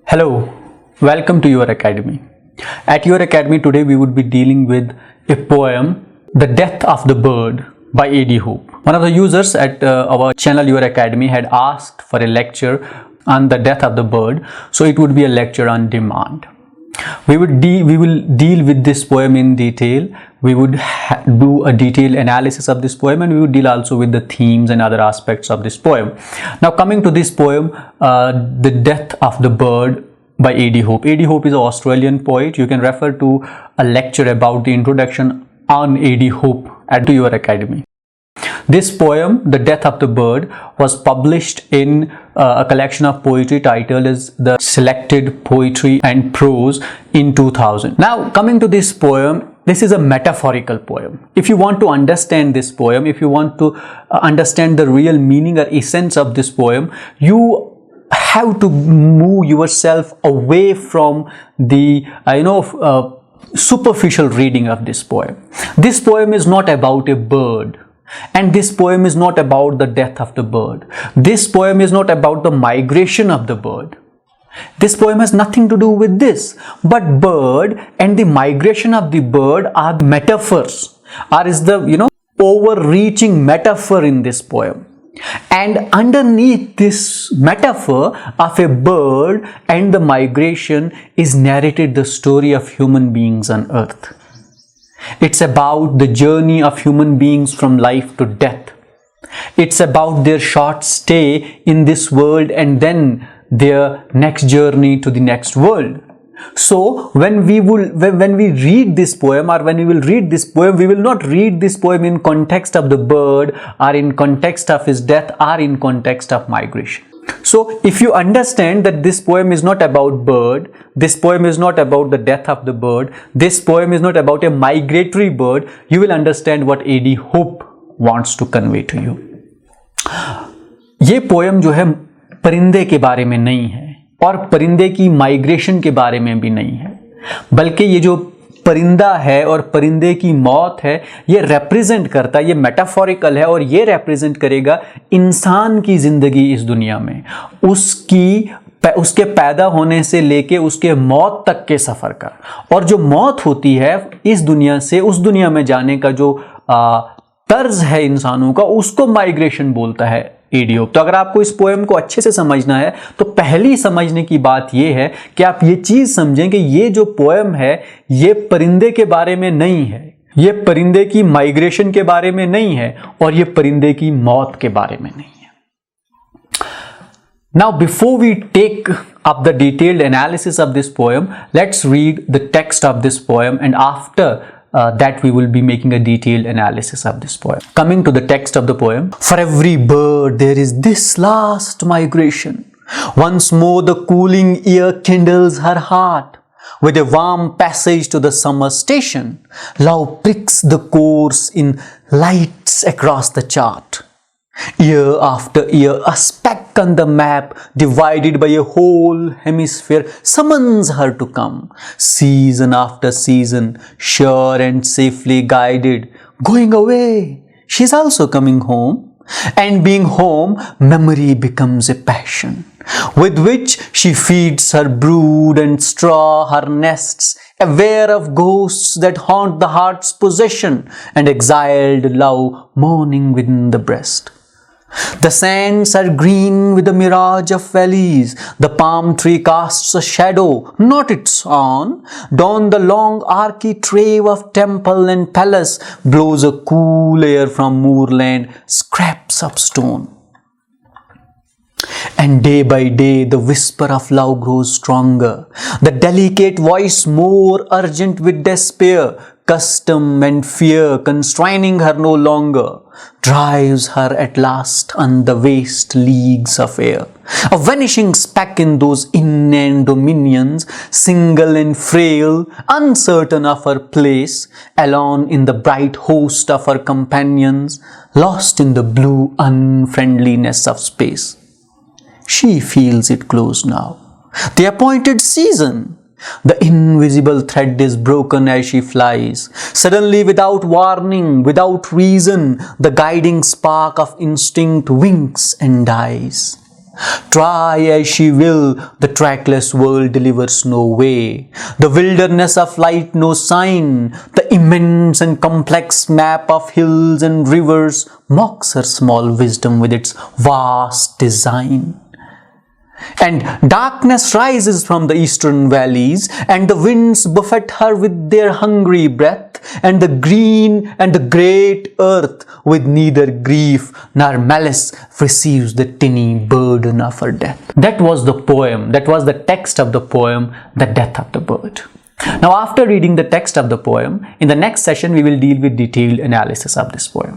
Hello, welcome to Your Academy. At Your Academy today we would be dealing with a poem, The Death of the Bird by A.D. Hope. One of the users at our channel Your Academy had asked for a lecture on the death of the bird, so it would be a lecture on demand. We will deal with this poem in detail. We would do a detailed analysis of this poem, and we would deal also with the themes and other aspects of this poem. Now coming to this poem, The Death of the Bird by A.D. Hope. A.D. Hope is an Australian poet. You can refer to a lecture about the introduction on A.D. Hope at Your Academy. This poem, The Death of the Bird, was published in a collection of poetry titled as The Selected Poetry and Prose in 2000. Now, coming to this poem, this is a metaphorical poem. If you want to understand this poem, if you want to understand the real meaning or essence of this poem, you have to move yourself away from the, superficial reading of this poem. This poem is not about a bird. And this poem is not about the death of the bird. This poem is not about the migration of the bird. This poem has nothing to do with this. But bird and the migration of the bird are metaphors, or is the, overreaching metaphor in this poem. And underneath this metaphor of a bird and the migration is narrated the story of human beings on earth. It's about the journey of human beings from life to death. It's about their short stay in this world and then their next journey to the next world. So when we read this poem, or when we will read this poem, we will not read this poem in context of the bird, or in context of his death, or in context of migration. So if you understand that this poem is not about bird, this poem is not about the death of the bird, this poem is not about a migratory bird, you will understand what A.D. Hope wants to convey to you. ये poem जो है परिंदे के बारे में नहीं है और परिंदे की माइग्रेशन के बारे में भी नहीं है, बल्कि ये जो परिंदा है और परिंदे की मौत है, ये रिप्रेजेंट करता है, ये मेटाफोरिकल है और ये रिप्रेजेंट करेगा इंसान की जिंदगी इस दुनिया में, उसके पैदा होने से लेके उसके मौत तक के सफर का। और जो मौत होती है इस दुनिया से उस दुनिया में जाने का जो तर्ज है इंसानों का, उसको माइग्रेशन बोलता है A.D. Hope। तो अगर आपको इस पोएम को अच्छे से समझना है तो पहली समझने की बात यह है कि आप ये चीज समझें कि ये जो पोएम है ये परिंदे के बारे में नहीं है, ये परिंदे की माइग्रेशन के बारे में नहीं है, और ये परिंदे की मौत के बारे में नहीं है। Now before we take up the detailed analysis of this poem, let's read the text of this poem, and after that we will be making a detailed analysis of this poem. Coming to the text of the poem. For every bird there is this last migration. Once more the cooling air kindles her heart. With a warm passage to the summer station, love pricks the course in lights across the chart. Year after year, a speck on the map, divided by a whole hemisphere, summons her to come. Season after season, sure and safely guided, going away, she's also coming home. And being home, memory becomes a passion, with which she feeds her brood and straw her nests, aware of ghosts that haunt the heart's possession, and exiled love mourning within the breast. The sands are green with the mirage of valleys. The palm tree casts a shadow, not its own. Down the long architrave of temple and palace blows a cool air from moorland, scraps up stone. And day by day the whisper of love grows stronger, the delicate voice more urgent with despair. Custom and fear, constraining her no longer, drives her at last on the vast leagues of air. A vanishing speck in those inland dominions, single and frail, uncertain of her place, alone in the bright host of her companions, lost in the blue unfriendliness of space. She feels it close now, the appointed season. The invisible thread is broken as she flies. Suddenly, without warning, without reason, the guiding spark of instinct winks and dies. Try as she will, the trackless world delivers no way. The wilderness of light no sign, the immense and complex map of hills and rivers mocks her small wisdom with its vast design. And darkness rises from the eastern valleys, and the winds buffet her with their hungry breath, and the green and the great earth with neither grief nor malice receives the tiny burden of her death. That was the poem, that was the text of the poem, The Death of the Bird. Now, after reading the text of the poem, in the next session we will deal with detailed analysis of this poem.